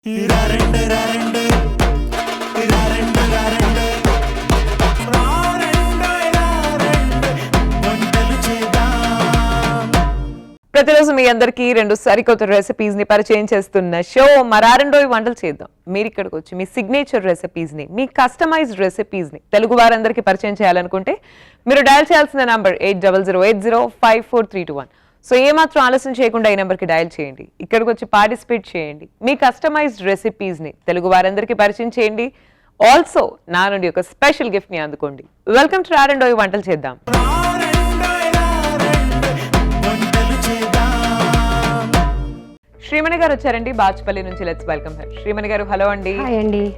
ప్రతిరోజు మీ అందరికి రెండు సరికొత్త రెసిపీస్ ని పరిచయం చేస్తున్న షో మరారెండోయి వంటలు చేద్దాం. మీరు ఇక్కడికి వచ్చి మీ సిగ్నేచర్ రెసిపీస్ ని, మీ కస్టమైజ్డ్ రెసిపీస్ ని తెలుగు వారందరికీ పరిచయం చేయాలనుకుంటే మీరు డయల్ చేయాల్సిన నంబర్ 8008054321. సో ఏమాత్రం ఆలస్యం చేయకుండా ఈ నెంబర్కి డయల్ చేయండి. ఇక్కడికి వచ్చి పార్టిసిపేట్ చేయండి. మీ కస్టమైజ్డ్ రెసిపీస్ ని తెలుగు వారందరికీ పరిచయం చేయండి. ఆల్సో నా నుండి ఒక స్పెషల్ గిఫ్ట్ ని అందుకోండి. వెల్కమ్ టు మరారెండోయి వంటలు చేద్దాం. శ్రీమణి గారు వచ్చారండి బాచుపల్లి నుంచి. Let's welcome her. శ్రీమణి గారు హలో అండి.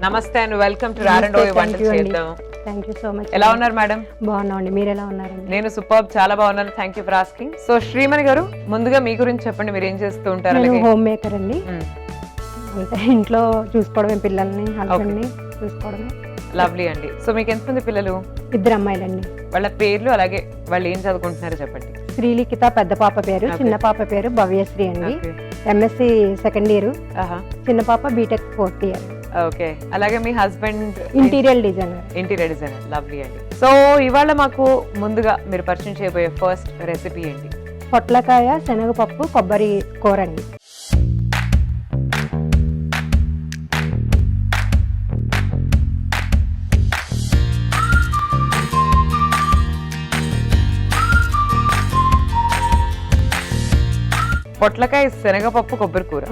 నమస్తే అండ్ వెల్కమ్ టు మరారెండోయి వంటలు చేద్దాం. Thank you so much. ఎలా ఉన్నారు మేడం? బాగున్నాండి, మీరు ఎలా ఉన్నారండి? నేను సూపర్, చాలా బాగున్నాను. Thank you for asking. So Shreemani గారు ముందుగా మీ గురించి చెప్పండి, మీరు ఏం చేస్తూ ఉంటారు? హోమ్ మేకర్ అండి. అంటే ఇంట్లో చూసుకోవడమే, పిల్లల్ని హస్బెండ్ని చూసుకోవడమే. లవ్లీ అండి. సో మీకు ఎంతమంది పిల్లలు? 2 అమ్మాయిలండి. వాళ్ళ పేర్లు అలాగే వాళ్ళు ఏం చదువుకుంటున్నారో చెప్పండి. శ్రీలిఖిత పెద్ద పాప పేరు, చిన్న పాప పేరు భవ్యశ్రీ అండి. ఎంఎస్సి సెకండ్ ఇయర్, చిన్న పాప బీటెక్ 4th ఇయర్. ఓకే. అలాగే మీ హస్బెండ్ ఇంటీరియర్ డిజైనర్. లవ్లీ అండి. సో ఇవాళ మాకు ముందుగా మీరు పరిచయం చేయబోయే ఫస్ట్ రెసిపీ ఏంటి? పొట్లకాయ శనగపప్పు కొబ్బరి కూర అండి. పొట్లకాయ శనగపప్పు కొబ్బరి కూర.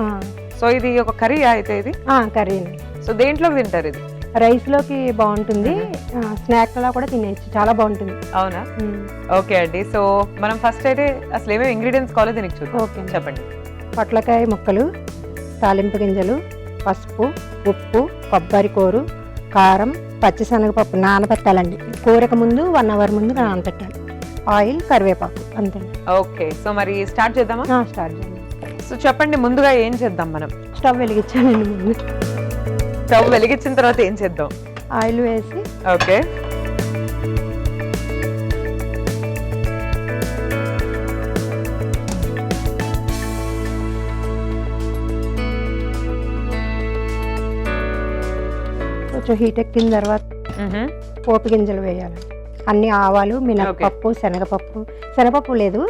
సో ఇది ఒక కర్రీ అయితే? ఇది కర్రీ. సో దేంట్లోకి తింటారు ఇది? రైస్ లోకి బాగుంటుంది, స్నాక్ లా కూడా తినేచ్చు, చాలా బాగుంటుంది. అవునా? ఓకే అండి. సో మనం ఫస్ట్ అయితే అసలు ఏమేమి ఇంగ్రీడియంట్స్ కావాలో దీనికి చూద్దాం. ఓకే చెప్పండి. పొట్లకాయ ముక్కలు, తాలింపు గింజలు, పసుపు, ఉప్పు, కొబ్బరి కూరు, కారం, పచ్చిశనగపప్పు నానబెట్టాలండి. కూరకు ముందు 1 అవర్ ముందు నానబెట్టాలి. ఆయిల్, కరివేపాకు, అంతే. ఓకే. సో మరి స్టార్ట్ చేద్దామా? స్టార్ట్ చేద్దాం. సో చెప్పండి ముందుగా ఏం చేద్దాం మనం? స్టవ్ వెలిగించాలండి. ముందు స్టవ్ వెలిగించిన తర్వాత ఏం చేద్దాం? ఆయిల్ వేసి. ఓకే. కొంచెం హీట్ ఎక్కిన తర్వాత పోపు గింజలు వేయాలి. అన్ని ఆవాలు, మినపప్పు, శనగపప్పు లేదు,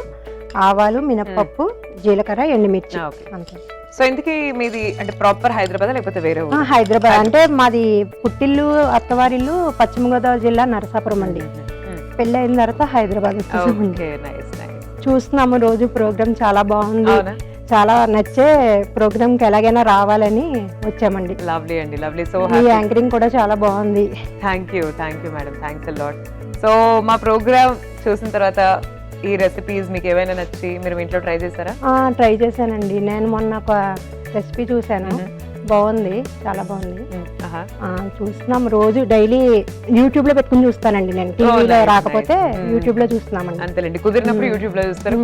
ఆవాలు, మినపప్పు, జీలకర్ర, ఎండుమిర్చి, అంతే. సో ఇంతకీ మీది అంటే ప్రాపర్ హైదరాబాద్ లేకపోతే వేరే? హైదరాబాద్. అంటే మాది పుట్టిల్లు, అత్తవారిల్లు పశ్చిమ గోదావరి జిల్లా నరసాపురం అండి. పెళ్ళి అయిన తర్వాత హైదరాబాద్ వచ్చేసామండి. చూస్తున్నాము రోజు ప్రోగ్రామ్, చాలా బాగుంది, చాలా నచ్చే ప్రోగ్రామ్ కి ఎలాగైనా రావాలని వచ్చామండి. లవ్లీ అండి, లవ్లీ. సో మీ యాంకరింగ్ కూడా చాలా బాగుంది. Thank you madam, thanks a lot. So మా ప్రోగ్రామ్ చూసిన తర్వాత ఈ రెసిపీస్ మీకు ఏమైనా నచ్చి మీరు మీ ఇంట్లో ట్రై చేశారా? ట్రై చేశానండి. నేను మొన్న ఒక రెసిపీ చూసాను, బాగుంది, చాలా బాగుంది. చూస్తున్నాం రోజు, డైలీ యూట్యూబ్ లో పెట్టుకుని చూస్తానండి. నేను టీవీలో రాకపోతే యూట్యూబ్ లో చూస్తున్నామండి. అంతేలేండి, కుదిరినప్పుడు యూట్యూబ్ లో చూస్తారు,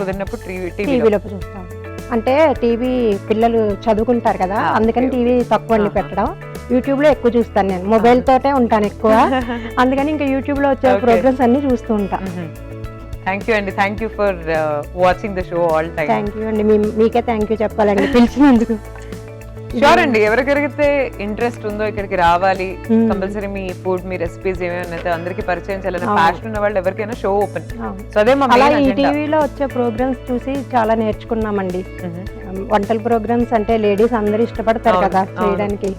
కుదిరినప్పుడు టీవీలో చూస్తాం. అంటే టీవీ పిల్లలు చదువుకుంటారు కదా, అందుకని టీవీ తక్కువ అండి పెట్టడం. యూట్యూబ్ లో ఎక్కువ చూస్తాను. నేను మొబైల్ తోటే ఉంటాను ఎక్కువ, అందుకని ఇంకా యూట్యూబ్ లో వచ్చే ప్రోగ్రామ్స్ అన్ని చూస్తూ ఉంటాను. థ్యాంక్ యూ అండి, thank you for watching the show all time. Thank you అండి, మీకే థ్యాంక్ యూ చెప్పాలండి పిలిచినందుకు. షూర్ అండి, ఎవరికైతే ఇంట్రెస్ట్ ఉందో ఇక్కడికి రావాలి, కంపల్సరీ మీ ఫుడ్, మీ రెసిపీస్ ఏమైనా అందరికి పరిచయం చేయాలని ప్యాషన్ ఉన్న వాళ్ళు ఎవరికైనా షో ఓపెన్. సో అదే మా ఈ టీవీలో వచ్చే ప్రోగ్రామ్స్ చూసి చాలా నేర్చుకున్నామండి. వంటల ప్రోగ్రామ్స్ అంటే లేడీస్ అందరూ ఇష్టపడతారు కదా చేయడానికి,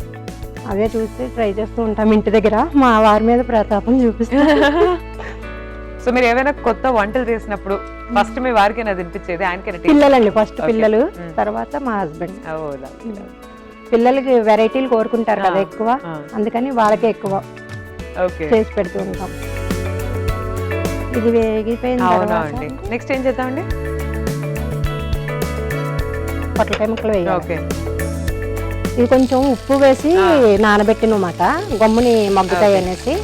అదే చూసి ట్రై చేస్తూ ఉంటాం ఇంటి దగ్గర. మా వారి మీద ప్రతాపం చూపిస్తాం. సో మీరు ఏమైనా కొత్త వంటలు చేసినప్పుడు ఫస్ట్ మీ వారికి అది అనిపించేది? ఆయనకి పిల్లలండి, ఫస్ట్ పిల్లలు, తర్వాత మా హస్బెండ్. పిల్లలకి వెరైటీలు కోరుకుంటారు కదా ఎక్కువ, అందుకని వాళ్ళకే ఎక్కువ చేసి పెడుతూ ఉంటాం. ఇది వేగిపోయిన తర్వాత నెక్స్ట్ ఏం చేద్దామండి? పొట్లకాయ ముక్కలు వేయాలి. ఇది కొంచెం ఉప్పు వేసి నానబెట్టినమాట, గమ్ముని మగ్గుతాయి అనేసి.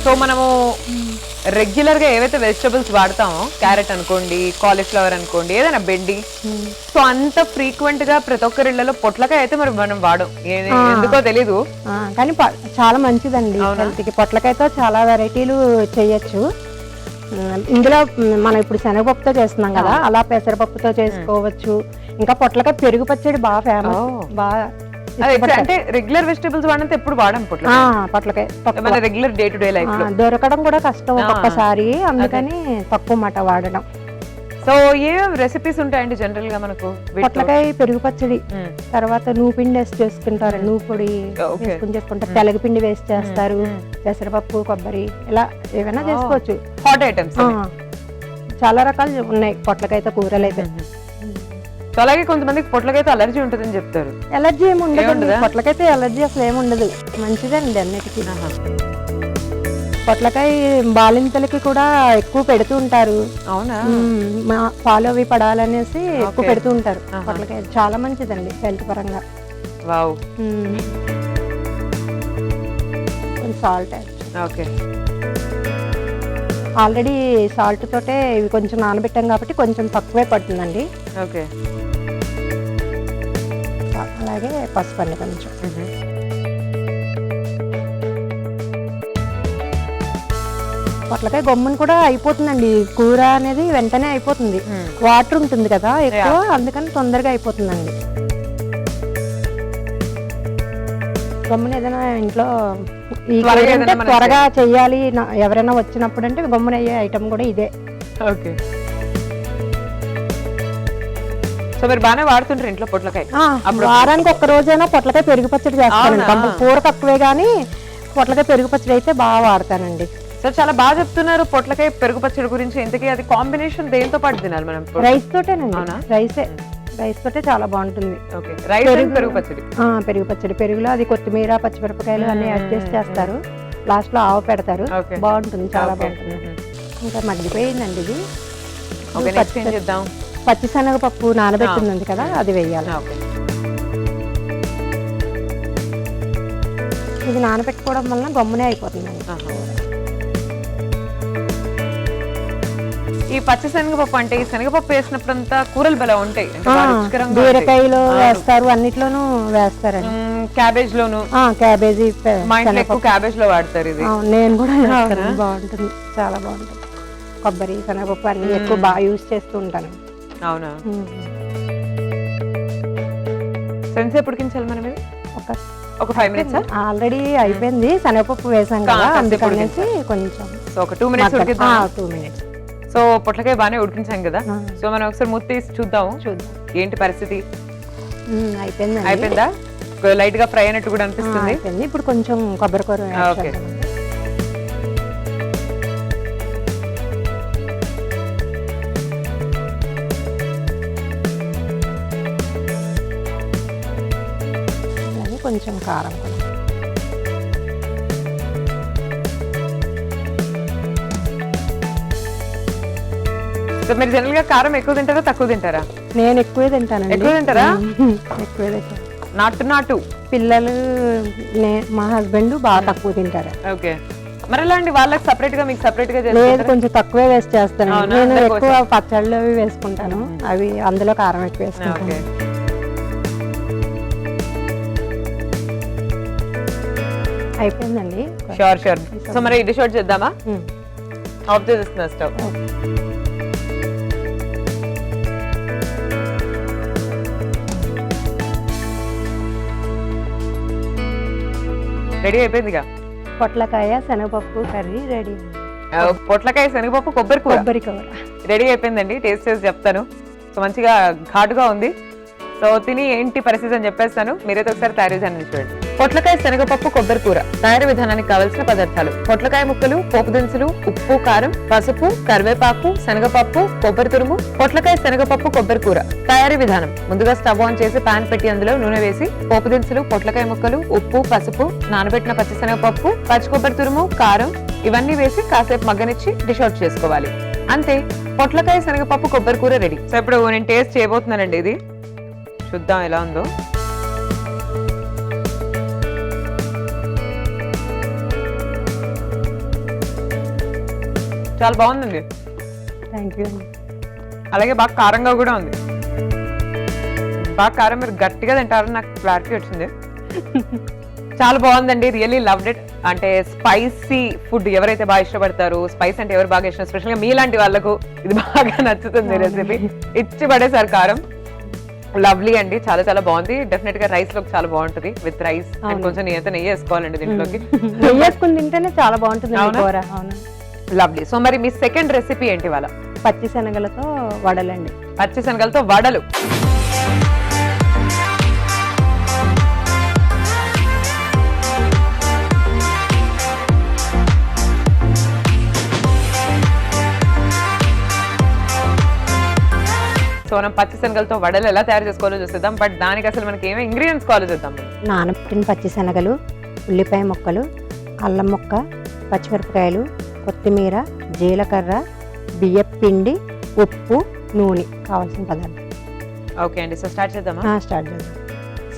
సో మనము రెగ్యులర్ గా ఏవైతే వెజిటబుల్స్ వాడతామో, క్యారెట్ అనుకోండి, కాలీఫ్లవర్ అనుకోండి, ఏదైనా బెండి, సో అంత ఫ్రీక్వెంట్ గా ప్రతి ఒక్కరి ఇళ్లలో పొట్లకాయ అయితే మరి మనం వాడం, ఎందుకో తెలీదు, కానీ చాలా మంచిదండి హెల్త్ కి. పొట్లకాయతో చాలా వెరైటీలు చేయొచ్చు. ఇందులో మనం ఇప్పుడు శనగపప్పుతో చేస్తున్నాం కదా, అలా పెసరపప్పుతో చేసుకోవచ్చు. ఇంకా పొట్లకాయ పెరుగు పచ్చడి బాగా ఫేమస్, బాగా అంటే రెగ్యులర్ వెజిటబుల్స్ వాడంటే ఎప్పుడు వాడడం పొట్లకాయ regular day to day life లో దొరకడం కూడా కష్టం ఒక్కొక్కసారి, అందుకని తక్కువ మాట వాడడం. సో ఏమేమి రెసిపీస్ ఉంటాయండి జనరల్ గా మనకు? పొట్లకాయ పెరుగు పచ్చడి, తర్వాత నువ్వు పిండి వేసి చేసుకుంటారు, నువ్వు పొడి వేసుకుని చేసుకుంటారు, తెలగపిండి వేసి చేస్తారు, పెసరపప్పు కొబ్బరి ఇలా ఏమైనా చేసుకోవచ్చు. హాట్ ఐటమ్స్ చాలా రకాలు ఉన్నాయి పొట్లకాయతో కూరలు అయితే. అలాగే కొంతమందికి పొట్లకైతే అలర్జీ ఉంటుందని చెప్తారు. ఎలర్జీ ఏమి ఉండదు, పొట్లకైతే ఎలర్జీ అసలు ఏమి ఉండదు, మంచిదండి అన్నిటికీ. పొట్లకాయ బాలింతలకి కూడా ఎక్కువ పెడుతూ ఉంటారు. అవునా? పాలు అవి పడాలనేసి ఎక్కువ పెడుతూ ఉంటారు. పొట్లకాయ చాలా మంచిదండి హెల్త్ పరంగా. వావ్. కొంచెం సాల్ట్. ఓకే. ఆల్రెడీ సాల్ట్ తోటే ఇవి కొంచెం నానబెట్టాం కాబట్టి కొంచెం తక్కువే పడుతుందండి. ఓకే. అలాగే పసుపు అండి కొంచెం. పొట్లకాయ గమ్మును కూడా అయిపోతుందండి, కూర అనేది వెంటనే అయిపోతుంది. వాటర్ ఉంటుంది కదా ఎక్కువ, అందుకని తొందరగా అయిపోతుందండి. గమ్మున ఏదైనా ఇంట్లో త్వరగా చెయ్యాలి ఎవరైనా వచ్చినప్పుడు అంటే గమ్మున అయ్యే ఐటమ్ కూడా ఇదే. ఓకే. సో మీరు బాగానే వాడుతుంటారు ఇంట్లో పొట్లకాయ? వారానికి ఒక్క రోజైనా పొట్లకాయ పెరుగు పచ్చడి చేస్తాను. కూర తక్కువే కానీ పొట్లకాయ పెరుగు పచ్చడి అయితే బాగా వాడతానండి. సో చాలా బాగా చెప్తున్నారు పొట్లకాయ పెరుగు పచ్చడి గురించి. ఇంతకీ అది కాంబినేషన్ దేంతో పాటు తినాలి మనం? రైస్ తోటేనండి, రైస్ తోటే చాలా బాగుంటుంది. పెరుగు పచ్చడి. పెరుగు పచ్చడి, పెరుగులో అది కొత్తిమీర పచ్చిమిరపకాయలు అన్ని యాడ్ చేసి చేస్తారు, లాస్ట్ లో ఆవు పెడతారు, బాగుంటుంది, చాలా బాగుంటుంది. ఇంకా మగ్గిపోయిందండి ఇది. పచ్చిశనగపప్పు నానబెట్టింది కదా, అది వేయాలి. ఇది నానబెట్టుకోవడం వల్ల గమ్మునే అయిపోతుంది. ఈ పచ్చి శనగపప్పు అంటే ఈ శనగపప్పు వేసినప్పుడంతా కూరలు బలా ఉంటాయి. బీరకాయలో వేస్తారు, అన్నిట్లోనూ వేస్తారండి. క్యాబేజ్ లోను, క్యాబేజీ మా ఇంట్లో ఎక్కువ క్యాబేజ్ లో వాడతారు ఇది. నేను కూడా బాగుంటుంది, చాలా బాగుంటుంది. కొబ్బరి శనగపప్పు అన్ని ఎక్కువ బాగా యూజ్ చేస్తూ ఉంటాను. అవునా? సెన్స్ ఎప్పుడు కించాలి మనం? ఒక 5 minutes. ఆల్రెడీ అయిపోయింది, శనగపప్పు వేసాం కదా అందుకనేసి కొంచెం ఒక 2 minutes ఉడికిద్దాం. 2 minutes. సో పొట్లకాయ బాగానే ఉడికించాం కదా, సో మనం ఒకసారి మూత తీసి చూద్దాం ఏంటి పరిస్థితి. అయిపోయిందా? లైట్ గా ఫ్రై అయినట్టు కూడా అనిపిస్తుంది. ఇప్పుడు కొంచెం కొబ్బరి కూర. ఓకే. కొంచెం కారం కూడా. మీరు జనరల్ గా కారం ఎక్కువ తింటారా తక్కువ తింటారా? నేను ఎక్కువే తింటాను. ఎక్కువ తింటారా? ఎక్కువే తింటాను. నాటు పిల్లలు మా హస్బెండ్ బాగా తక్కువ తింటారు. ఓకే. మరి ఎలా అండి, వాళ్ళకి సపరేట్ గా మీకు సపరేట్ గా? లేదు, కొంచెం తక్కువే వేసి చేస్తాను. నేను ఎక్కువ పచ్చళ్ళు అవి వేసుకుంటాను, అవి అందులో కారం ఎక్కువ వేసుకుంటాను. అయిపోయిందండి. షూర్. సో మరి డిష్ అవుట్ చేద్దామా? ఆఫ్ చేస్తున్నా స్టవ్. రెడీ అయిపోయిందిగా పొట్లకాయ శనగపప్పు కర్రీ రెడీ. పొట్లకాయ శనగపప్పు కొబ్బరి కూర రెడీ అయిపోయిందండి. టేస్ట్ చేసి చెప్తాను. సో మంచిగా ఘాటుగా ఉంది. సో తిని ఏంటి పరిస్థితి అని చెప్పేస్తాను, మీరైతే ఒకసారి తయారు విధానాన్ని చూడండి. పొట్లకాయ శనగపప్పు కొబ్బరి కూర తయారీ విధానానికి కావలసిన పదార్థాలు: పొట్లకాయ ముక్కలు, పోపు దినుసులు, ఉప్పు, కారం, పసుపు, కరివేపాకు, శనగపప్పు, కొబ్బరి తురుము. పొట్లకాయ శనగపప్పు కొబ్బరి కూర తయారీ విధానం: ముందుగా స్టవ్ ఆన్ చేసి పాన్ పెట్టి అందులో నూనె వేసి పోపు దినుసులు, పొట్లకాయ ముక్కలు, ఉప్పు, పసుపు, నానబెట్టిన పచ్చిశనగపప్పు, పచ్చి కొబ్బరి తురుము, కారం ఇవన్నీ వేసి కాసేపు మగ్గనిచ్చి డిష్ అవుట్ చేసుకోవాలి. అంతే, పొట్లకాయ శనగపప్పు కొబ్బరి కూర రెడీ. సో ఇప్పుడు నేను టేస్ట్ చేయబోతున్నానండి. ఇది చూద్దాం ఎలా ఉందో. చాలా బాగుందండి. Thank you. అలాగే బాగా కారంగా కూడా ఉంది. బాగా కారం, మీరు గట్టిగా తింటారని నాకు క్లారిటీ వచ్చింది. చాలా బాగుందండి, రియల్లీ లవ్డ్ ఇట్. అంటే స్పైసీ ఫుడ్ ఎవరైతే బాగా ఇష్టపడతారు, స్పైస్ అంటే ఎవరు బాగా ఇష్టం, స్పెషల్ గా మీలాంటి వాళ్ళకు ఇది బాగా నచ్చుతుంది రెసిపీ. ఇచ్చి పడేసారు కారం. లవ్లీ అండి, చాలా చాలా బాగుంది. డెఫినెట్ గా రైస్ లోకి చాలా బాగుంటుంది విత్ రైస్. అండ్ కొంచెం నెయ్యి వేసుకోవాలండి దీంట్లోకి. నెయ్యి వేసుకుని తింటేనే చాలా బాగుంటుంది కూర. అవును, లవ్లీ. సో మరి మీ సెకండ్ రెసిపీ ఏంటి వాళ్ళ? పచ్చి శనగలతో వడలండి. పచ్చి శనగలతో వడలు. సో మనం పచ్చి శనగలతో వడలు ఎలా తయారు చేసుకోవాలో చూద్దాం. బట్ దానికి అసలు మనకి ఏమేమి ఇంగ్రీడియంట్స్ కావాలో చూద్దాం. నానబెట్టిన పచ్చి శనగలు, ఉల్లిపాయ ముక్కలు, అల్లం ముక్క, పచ్చిమిరపకాయలు, కొత్తిమీర, జీలకర్ర, బియ్యపు పిండి, ఉప్పు, నూనె కావాల్సిన పదార్థం. ఓకే అండి, సో స్టార్ట్ చేద్దామా? స్టార్ట్ చేద్దాం.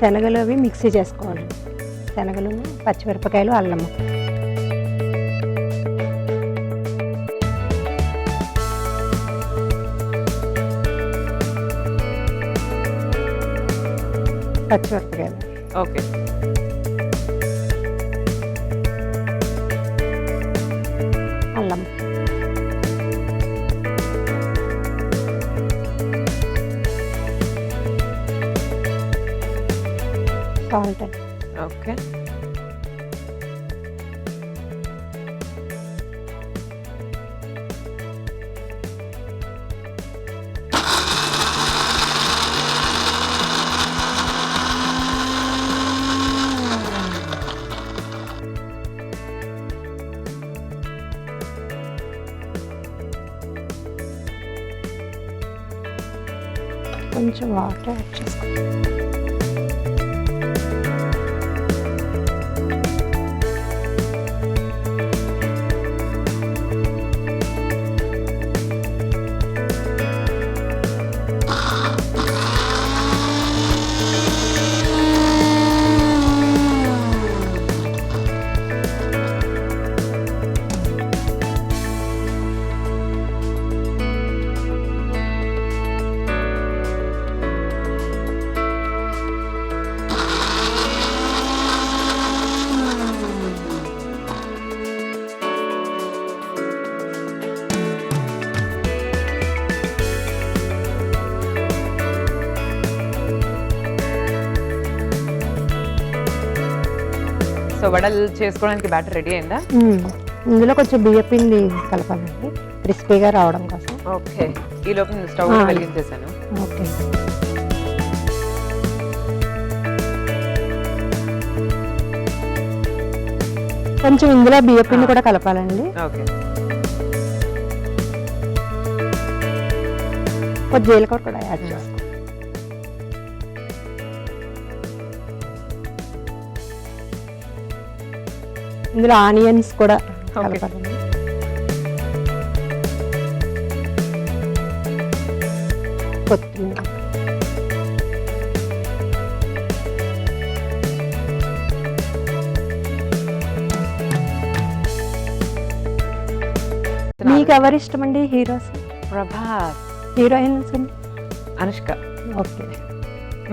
శనగలు అవి మిక్సీ చేసుకోవాలి. శనగలు, పచ్చిమిరపకాయలు, అల్లం ముక్క. పచ్చిమిరపకాయలు, ఓకే, అల్లం, సాల్ట్, ఓకే, కొంచెం వాటర్ యాడ్ చేసుకోవాలి. సో వడలు చేసుకోవడానికి బ్యాటర్ రెడీ అయిందా? ఇందులో కొంచెం బియ్య పిండి కలపాలండి క్రిస్పీగా రావడం కోసం. ఓకే, ఈ లోపు నేను స్టవ్ వెలిగించేసాను. ఓకే, కొంచెం ఇందులో బియ్య పిండి కూడా కలపాలండి. ఓకే, కొంచెం జీలకర్ర కూడా యాడ్ చేసుకోవాలి. ఇందులో ఆనియన్స్ కూడా కలపాలండి. కొత్తిమీర, మీకు ఎవరు ఇష్టం అండి హీరోస్? ప్రభాస్. హీరోయిన్స్ అండి? Anushka. Okay,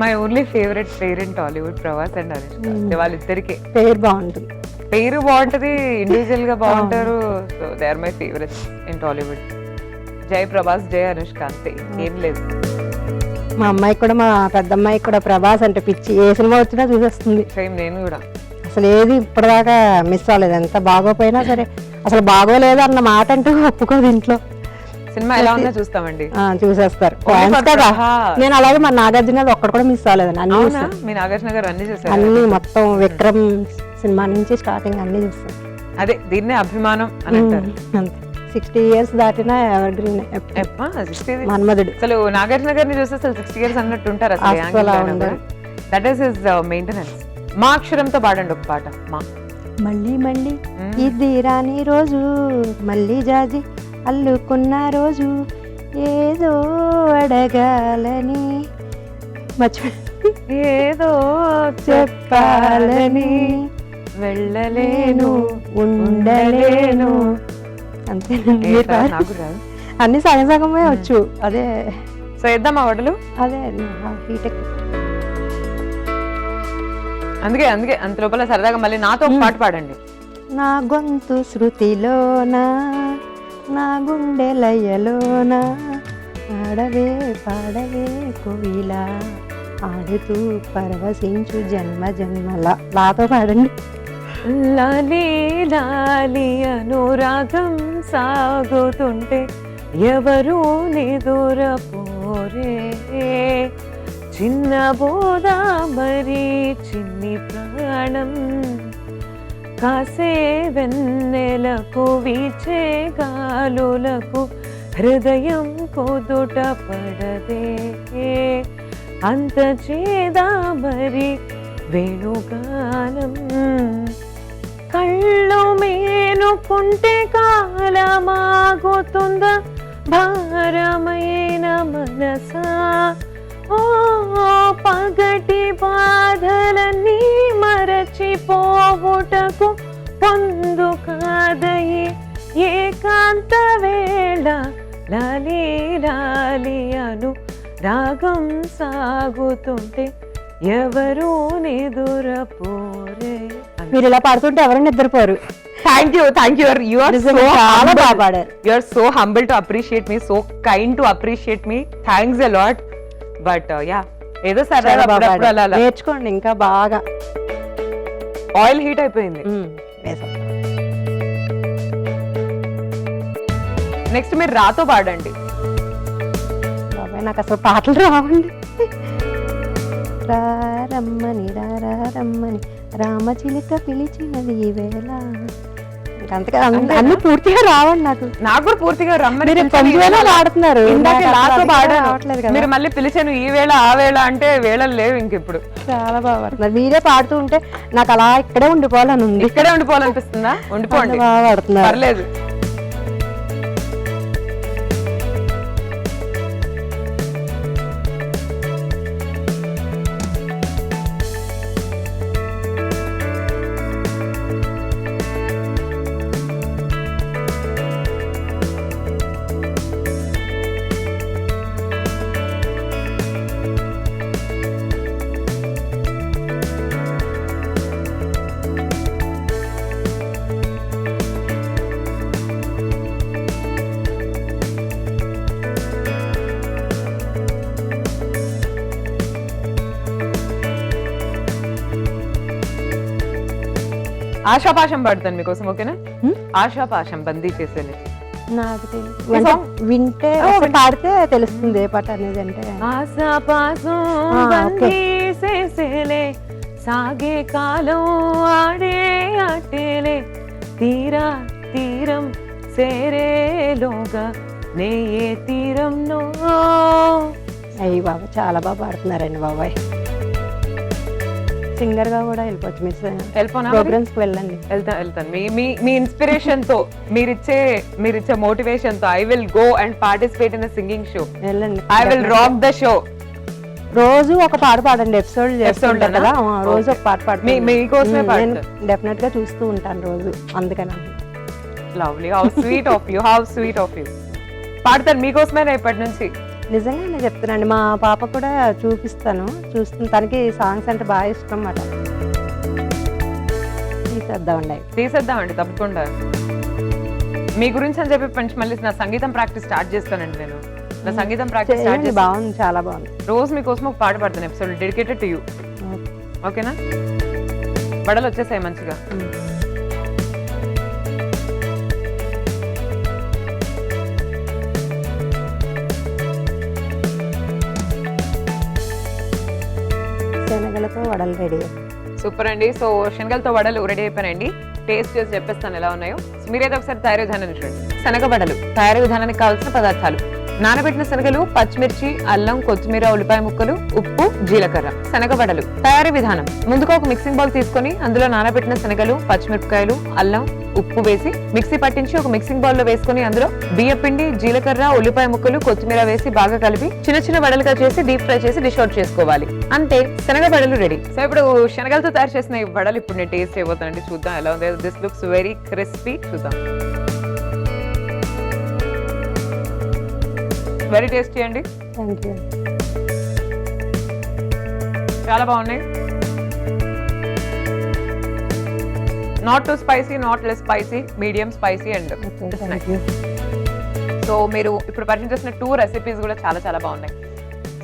my only favourite pair in Tollywood Prabhas and Anushka. వాళ్ళిద్దరికి పేరు బాగుంటుంది. పేరు బాగుంటది, ఇండివిజువల్ గా బాగుంటారు. So they are my favourites in Tollywood. జై ప్రభాస్, జై అనుష్క, అంతే, ఏం లేదు. మా అమ్మాయి కూడా, మా పెద్ద అమ్మాయి కూడా ప్రభాస్ అంటే పిచ్చి. ఏ సినిమా వచ్చినా చూసేస్తుంది. సేమ్, నేను కూడా. అసలు ఏది ఇప్పటిదాకా మిస్ అవ్వలేదు. ఎంత బాగోపోయినా సరే, అసలు బాగోలేదు అన్న మాట అంటూ ఒప్పుకోదు ఇంట్లో. సినిమా ఎలా ఉన్నా చూస్తామండి, చూసేస్తారు. నేను అలాగే మా నాగార్జున ఒక్కడ కూడా మిస్ అవ్వలేదండి. అన్ని మీ నాగార్జున గారు అన్ని చూసారు? అన్ని మొత్తం విక్రమ్ సినిమా నుంచి స్టార్టింగ్ అన్ని చూస్తాను. అదే దీన్నే అభిమానం అని అంటారు. అంతే, 60 years దాటినా ఎవర్ గ్రీన్. మన్మధుడు. అసలు నాగార్జున గారిని చూస్తే అసలు 60 years అన్నట్టు ఉంటారు. That is his maintenance. మా అక్షరంతో పాడండి ఒక పాట. మా మళ్ళీ మళ్ళీ ఇది రాని రోజు, మళ్ళీ జాజి అల్లుకున్న రోజు, ఏదో అడగాలని ఏదో చెప్పాలని, వెళ్ళలేను ఉండలేను. అంతేనండి, నాకు రాదు. అన్ని సగం సగమే వచ్చు. అదే, సో వేద్దామా వడలు? అదే హీట్. అందుకే అందుకే అంత లోపల సరదాగా మళ్ళీ నాతో ఒక పాట పాడండి. నా గొంతు శృతిలోన నా గుండె లయలోన పాడవే పాడవే కోయిలా ఆడుతూ పరవశించు జన్మ జన్మల. లాతో పాడండి. లాలి లాలి అనురాగం సాగుతుంటే ఎవరు నిదురపోరే చిన్న బోధ మరి చిన్ని ప్రాణం కాసే వెన్నెలకు వీచే గాలులకు హృదయం కుదుట పడదే అంత చేదా మరి వేణుగానం కళ్ళు మేనుకుంటే కాలమాగుతుందా భారమైన మనసా ఓ పగటి బాధలన్నీ మరచిపోవుటకు పొందు కాదయి ఏకాంత వేళ లాలి లాలి అను రాగం సాగుతుంటే ఎవరు నిదురపోరే. మీరు ఇలా పాడుతుంటే ఎవరు నిద్రపోరు. Thank you you are so చాలా బాగా పాడారు. You are so humble to appreciate me, so kind to appreciate me. Thanks a lot. But yeah ఏదో సరదాగా అప్పుడప్పుడు అలా నేర్చుకోండి ఇంకా బాగా. ఆయిల్ హీట్ అయిపోయింది. నెక్స్ట్ మీరు రాతో పాడండి. బాబాయ్ నాకు అసలు పాటలు రావండి. రమ్మని రమ్మని రామచిలుక పిలిచినది ఈ వేళ. అంతగా అన్ని పూర్తిగా రావండి నాకు. నాకు కూడా పూర్తిగా రమ్మని ఆడుతున్నారు. మీరు మళ్ళీ పిలిచాను ఈ వేళ ఆ వేళ అంటే వేళలు లేవు ఇంక ఇప్పుడు. చాలా బాగా పాడుతున్నారు. మీరే పాడుతూ ఉంటే నాకు అలా ఇక్కడే ఉండిపోవాలని ఉంది. ఇక్కడే ఉండిపోవాలనిపిస్తుందా? ఉండిపోండి, బాగా పాడుతున్నారు. పర్లేదు. ఆశాపాశం పాడతాను మీకోసం, ఓకేనా? ఆశాపాశం బందీ చేసేది నాకు తెలియదు. వింటే పాడితే తెలుస్తుంది ఏ పాట అనేది. అంటే ఆశాపాశం బందీ చేసేలే సాగే కాలం ఆడే ఆటేలే తీరా తీరం సేరేలోగా నే ఏ తీరం నో. అయ్యి బాబా చాలా బాగా పాడుతున్నారండి బాబాయ్. సింగర్ గా కూడా వెళ్ళిపోవచ్చు. ప్రోగ్రామ్స్ కి వెళ్ళండి. వెళ్తాను. మీ ఇన్స్పిరేషన్ తో మీరిచ్చే మోటివేషన్ తో I will go and participate in singing show. వెళ్ళండి. I will rock the show. రోజు ఒక పాట పాడండి. ఎపిసోడ్ కదా, రోజు ఒక పాట పాడండి. మీకోసమే డెఫినెట్ గా చూస్తూ ఉంటాను రోజు, అందుకని. Lovely, how sweet of you, how sweet of you. పాడతాను మీకోసమే ఇప్పటి నుంచి. నిజంగా నేను చెప్తున్నాను. మా పాప కూడా చూపిస్తాను, చూస్తుంది. తనకి సాంగ్స్ అంటే బాగా ఇష్టం అన్నమాట. తీసేద్దామండి తప్పకుండా. మీ గురించి అని చెప్పి మళ్ళీ నా సంగీతం ప్రాక్టీస్ స్టార్ట్ చేస్తానండి. నేను నా సంగీతం ప్రాక్టీస్ స్టార్ట్ చేస్తాను. బాగుంది, చాలా బాగుంది. రోజు మీకోసం ఒక పాట పాడతాను ఎపిసోడ్ డెడికేటెడ్ టు యూ, ఓకేనా? బడలు వచ్చేసాయి మంచిగా. శనగలతో వడలు రెడీ. సూపర్ అండి. సో శనగలతో వడలు రెడీ అయిపోయినాయండి. టేస్ట్ చేసి చెప్పేస్తాను ఎలా ఉన్నాయో. మీరైతే ఒకసారి తయారీ విధానాన్ని చూడండి. శనగ వడలు తయారీ విధానానికి కావాల్సిన పదార్థాలు: నానబెట్టిన శనగలు, పచ్చిమిర్చి, అల్లం, కొత్తిమీర, ఉల్లిపాయ ముక్కలు, ఉప్పు, జీలకర్ర. శనగ వడలు తయారీ విధానం: ముందుగా ఒక మిక్సింగ్ బౌల్ తీసుకొని అందులో నానబెట్టిన శనగలు, పచ్చిమిరపకాయలు, అల్లం, ఉప్పు వేసి మిక్సీ పట్టించి ఒక మిక్సింగ్ బౌల్ లో వేసుకుని అందులో బియ్యం పిండి, జీలకర్ర, ఉల్లిపాయ ముక్కలు, కొత్తిమీర వేసి బాగా కలిపి చిన్న చిన్న వడలుగా చేసి డీప్ ఫ్రై చేసి డిష్ అవుట్ చేసుకోవాలి. అంతే, శనగ వడలు రెడీ. సో ఇప్పుడు శనగలతో తయారు చేసిన ఈ వడలు ఇప్పుడు నేను టేస్ట్ చేయబోతానండి. చూద్దాం ఎలా ఉంది. This looks very crispy. చూద్దాం. వెరీ టేస్టీ అండి. Thank you. చాలా బాగున్నాయి. Not to spicy, not less spicy, medium spicy and thank you. So మీరు ఇప్పుడు పరిచయం చేసిన 2 రెసిపీస్ కూడా చాలా చాలా బాగున్నాయి.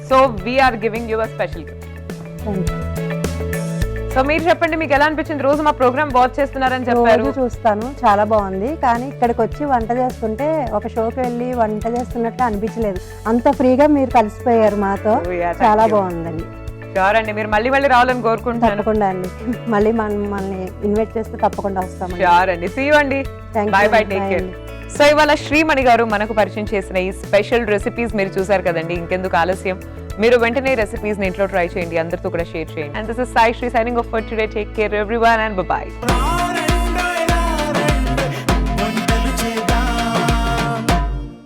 So we are giving you a special gift. So మీరు చెప్పండి, మీకు ఎలా అనిపించింది? రోజు మా ప్రోగ్రామ్ వాచ్ చేస్తున్నారని చెప్పారు. రోజు చూస్తాను, చాలా బాగుంది. కానీ ఇక్కడికి వచ్చి వంట చేస్తుంటే ఒక షోకి వెళ్ళి వంట చేస్తున్నట్టు అనిపించలేదు. అంత ఫ్రీగా మీరు కలిసిపోయారు మాతో. Oh, yeah, thank చాలా you. బాగుందండి. షూర్ అండి, మీరు మళ్ళీ మళ్ళీ రావాలని కోరుకుంటున్నాను. తప్పకుండా అండి, మళ్ళీ మనల్ని ఇన్వైట్ చేస్తే తప్పకుండా వస్తామండి. షూర్ అండి, సీ యూ అండి. Thank you. By by, take Bye care. అండి. సో ఇవాళ శ్రీమణి గారు మనకు పరిచయం చేసిన ఈ స్పెషల్ రెసిపీస్ మీరు చూసారు కదండి. ఇంకెందుకు ఆలస్యం, మీరు వెంటనే రెసిపీస్ ని ఇంట్లో ట్రై చేయండి, అందరితో కూడా షేర్ చేయండి. And this is Sai Sri signing off for today. Take care everyone and bye by.